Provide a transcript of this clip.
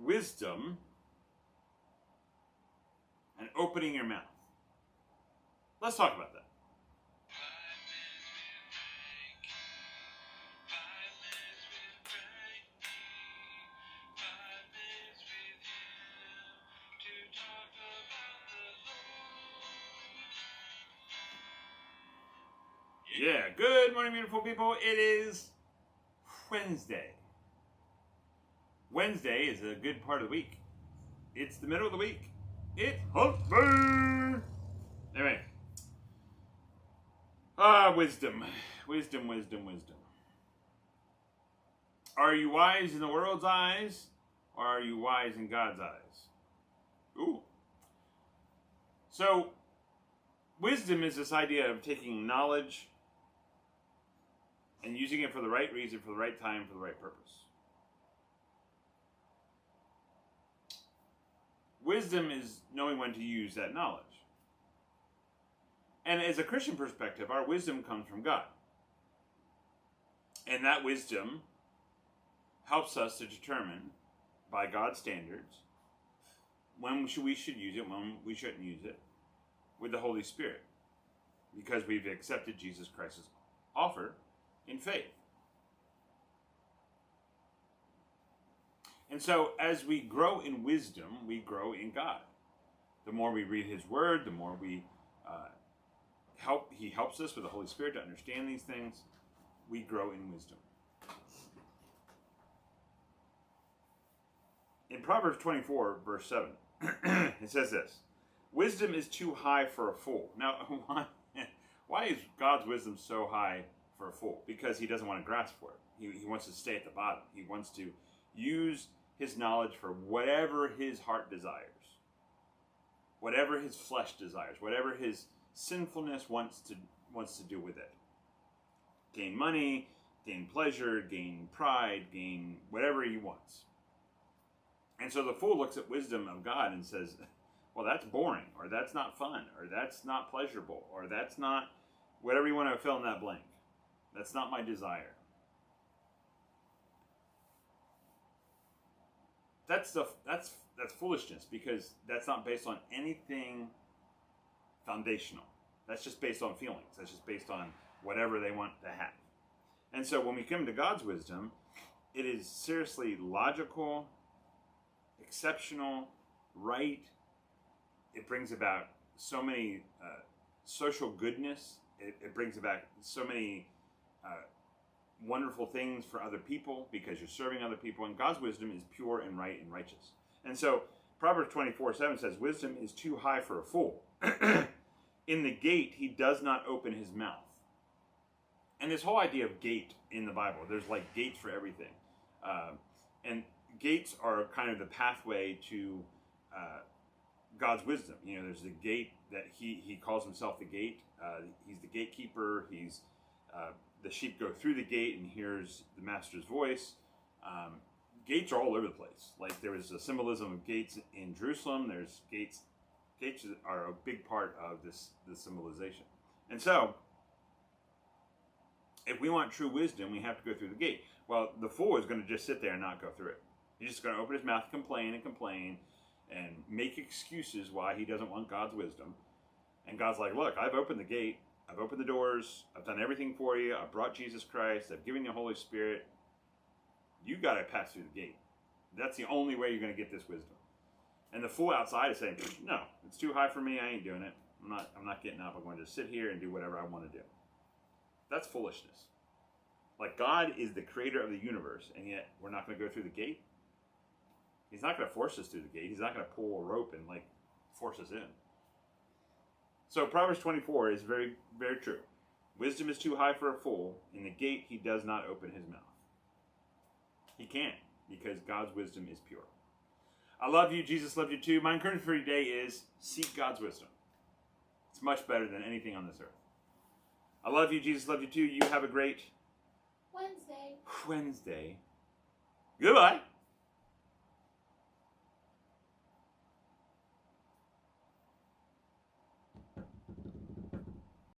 wisdom and opening your mouth. Let's talk about that. Yeah, good morning, beautiful people. It is Wednesday. Wednesday is a good part of the week. It's the middle of the week. It's hump day. Anyway. Wisdom. Wisdom. Are you wise in the world's eyes, or are you wise in God's eyes? Ooh. So, wisdom is this idea of taking knowledge and using it for the right reason, for the right time, for the right purpose. Wisdom is knowing when to use that knowledge. And as a Christian perspective, our wisdom comes from God. And that wisdom helps us to determine, by God's standards, when we should use it, when we shouldn't use it, with the Holy Spirit. Because we've accepted Jesus Christ's offer in faith. And so, as we grow in wisdom, we grow in God. The more we read His Word, the more we He helps us with the Holy Spirit to understand these things. We grow in wisdom. In Proverbs 24, verse 7, it says this: "Wisdom is too high for a fool." Now, why is God's wisdom so high for a fool? Because he doesn't want to grasp for it. He wants to stay at the bottom. He wants to use his knowledge for whatever his heart desires, whatever his flesh desires, whatever his sinfulness wants to do with it. Gain money, gain pleasure, gain pride, gain whatever he wants. And so the fool looks at wisdom of God and says, well, that's boring, or that's not fun, or that's not pleasurable, or that's not whatever you want to fill in that blank. That's not my desire. That's foolishness, because that's not based on anything foundational. That's just based on feelings. That's just based on whatever they want to have. And so when we come to God's wisdom, it is seriously logical, exceptional, right. It brings about so many social goodness. It brings about so many wonderful things for other people, because you're serving other people. And God's wisdom is pure and right and righteous. And so Proverbs 24:7 says, "Wisdom is too high for a fool. In the gate he does not open his mouth." And this whole idea of gate in the Bible, there's like gates for everything. And gates are kind of the pathway to God's wisdom. You know, there's the gate that he calls himself the gate. He's the gatekeeper. He's the sheep go through the gate and hears the master's voice. Gates are all over the place. Like, there is a symbolism of gates in Jerusalem. There's gates. Gates are a big part of this symbolization. And so, if we want true wisdom, we have to go through the gate. Well, the fool is going to just sit there and not go through it. He's just going to open his mouth, complain and make excuses why he doesn't want God's wisdom. And God's like, look, I've opened the gate. I've opened the doors. I've done everything for you. I've brought Jesus Christ. I've given you the Holy Spirit. You got to pass through the gate. That's the only way you're going to get this wisdom. And the fool outside is saying, no, it's too high for me. I ain't doing it. I'm not getting up. I'm going to sit here and do whatever I want to do. That's foolishness. Like, God is the creator of the universe, and yet we're not going to go through the gate. He's not going to force us through the gate. He's not going to pull a rope and like force us in. So Proverbs 24 is very, very true. Wisdom is too high for a fool. In the gate he does not open his mouth. He can't, because God's wisdom is pure. I love you. Jesus loved you too. My encouragement for today is seek God's wisdom. It's much better than anything on this earth. I love you. Jesus loved you too. You have a great Wednesday. Goodbye.